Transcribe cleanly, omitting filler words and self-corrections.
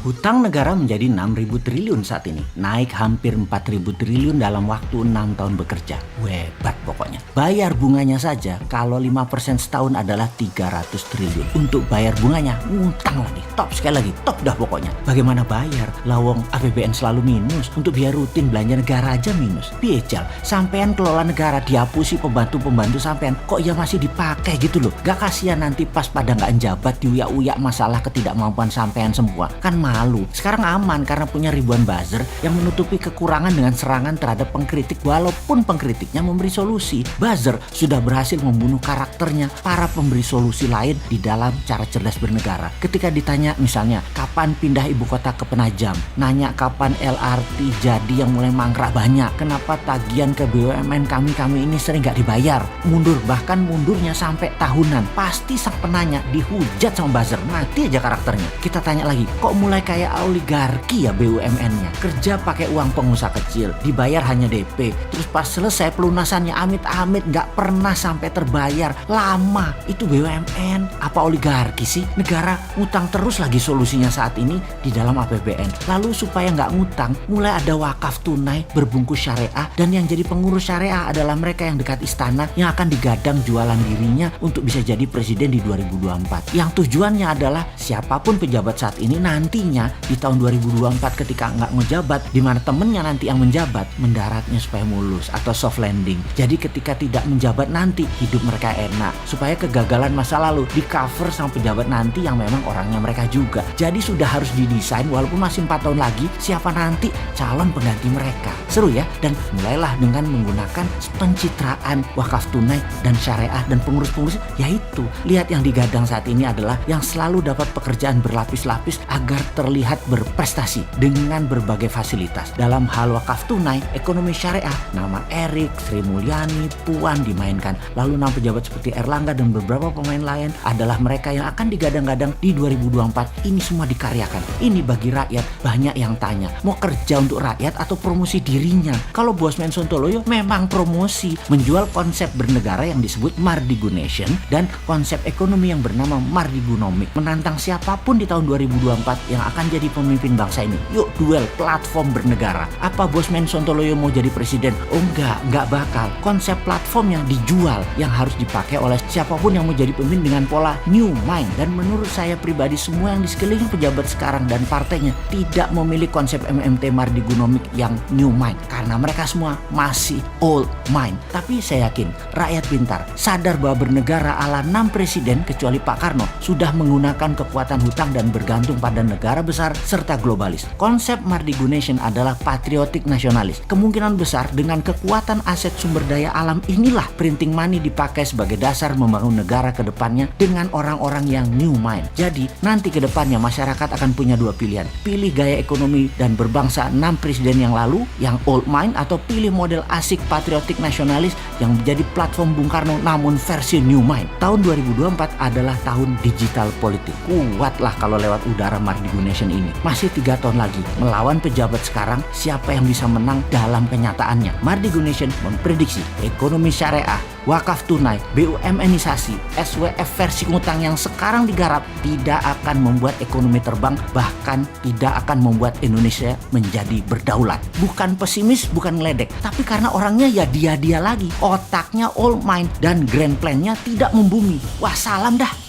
Hutang negara menjadi 6.000 triliun saat ini, naik hampir 4.000 triliun dalam waktu 6 tahun bekerja. Hebat pokoknya. Bayar bunganya saja kalau 5% setahun adalah 300 triliun. Untuk bayar bunganya, ngutang lagi. Top sekali lagi, top dah pokoknya. Bagaimana bayar? Lawong APBN selalu minus, untuk biaya rutin belanja negara aja minus. Piejal, sampean kelola negara dihapusi pembantu-pembantu sampean, kok ya masih dipakai gitu loh. Gak kasihan nanti pas pada nggak njabat diuyak-uyak masalah ketidakmampuan sampean semua. Kan malu. Sekarang aman karena punya ribuan buzzer yang menutupi kekurangan dengan serangan terhadap pengkritik walaupun pengkritiknya memberi solusi. Buzzer sudah berhasil membunuh karakternya para pemberi solusi lain di dalam cara cerdas bernegara. Ketika ditanya misalnya kapan pindah ibu kota ke Penajam, nanya kapan LRT jadi yang mulai mangkrak banyak, kenapa tagihan ke BUMN kami ini sering gak dibayar, mundur, bahkan mundurnya sampai tahunan. Pasti sang penanya dihujat sama buzzer, mati aja karakternya. Kita tanya lagi, kok mulai kayak oligarki ya BUMN-nya, kerja pakai uang pengusaha kecil, dibayar hanya DP, terus pas selesai pelunasannya amit-amit nggak pernah sampai terbayar, lama. Itu BUMN apa oligarki sih? Negara ngutang terus lagi solusinya saat ini di dalam APBN. Lalu supaya nggak ngutang, mulai ada wakaf tunai berbungkus syariah, dan yang jadi pengurus syariah adalah mereka yang dekat istana yang akan digadang jualan dirinya untuk bisa jadi presiden di 2024. Yang tujuannya adalah siapapun pejabat saat ini nantinya di tahun 2024 ketika nggak ngejabat, di mana temennya nanti yang menjabat, mendaratnya supaya mulus atau soft landing. Jadi ketika tidak menjabat nanti hidup mereka enak, supaya kegagalan masa lalu di cover sama pejabat nanti yang memang orangnya mereka juga. Jadi sudah harus didesain walaupun masih 4 tahun lagi siapa nanti calon pengganti mereka. Seru ya. Dan mulailah dengan menggunakan pencitraan wakaf tunai dan syariah dan pengurus-pengurus, yaitu lihat yang digadang saat ini adalah yang selalu dapat pekerjaan berlapis-lapis agar terlihat berprestasi dengan berbagai fasilitas. Dalam hal wakaf tunai, ekonomi syariah, nama Erik, Sri Mulyani, Puan dimainkan. Lalu nama pejabat seperti Erlangga dan beberapa pemain lain adalah mereka yang akan digadang-gadang di 2024. Ini semua dikaryakan. Ini bagi rakyat. Banyak yang tanya, mau kerja untuk rakyat atau promosi dirinya? Kalau Bosman Sontoloyo memang promosi, menjual konsep bernegara yang disebut Mardigunation dan konsep ekonomi yang bernama Mardigunomic, menantang siapapun di tahun 2024 yang akan jadi pemimpin bangsa ini. Yuk duel platform bernegara. Apa Bosman Sontoloyo mau jadi presiden? Oh enggak bakal. Konsep platform yang dijual yang harus dipakai oleh siapapun yang mau jadi pemimpin dengan pola new mind. Dan menurut saya pribadi, semua yang di sekeliling pejabat sekarang dan partainya tidak memilih konsep MMT Mardigunomic yang new mind, karena mereka semua masih old mind. Tapi saya yakin rakyat pintar sadar bahwa bernegara ala 6 presiden kecuali Pak Karno sudah menggunakan kekuatan hutang dan bergantung pada negara besar serta globalis. Konsep Mardigunation adalah patriotik nasionalis. Kemungkinan besar dengan kekuatan aset sumber daya alam inilah printing money dipakai sebagai dasar membangun negara ke depannya dengan orang-orang yang new mind. Jadi nanti ke depannya masyarakat akan punya dua pilihan. Pilih gaya ekonomi dan berbangsa 6 presiden yang lalu yang old mind, atau pilih model asik patriotik nasionalis yang menjadi platform Bung Karno namun versi new mind. Tahun 2024 adalah tahun digital politik. Kuatlah kalau lewat udara Mardigunation ini. Masih 3 tahun lagi melawan pejabat sekarang, siapa yang bisa menang dalam kenyataannya? Mardigunation memprediksi ekonomi syariah, wakaf tunai, BUMNisasi, SWF versi ngutang yang sekarang digarap tidak akan membuat ekonomi terbang, bahkan tidak akan membuat Indonesia menjadi berdaulat. Bukan pesimis, bukan ngeledek, tapi karena orangnya ya dia lagi, otaknya all mind dan grand plan-nya tidak membumi. Wah, salam dah.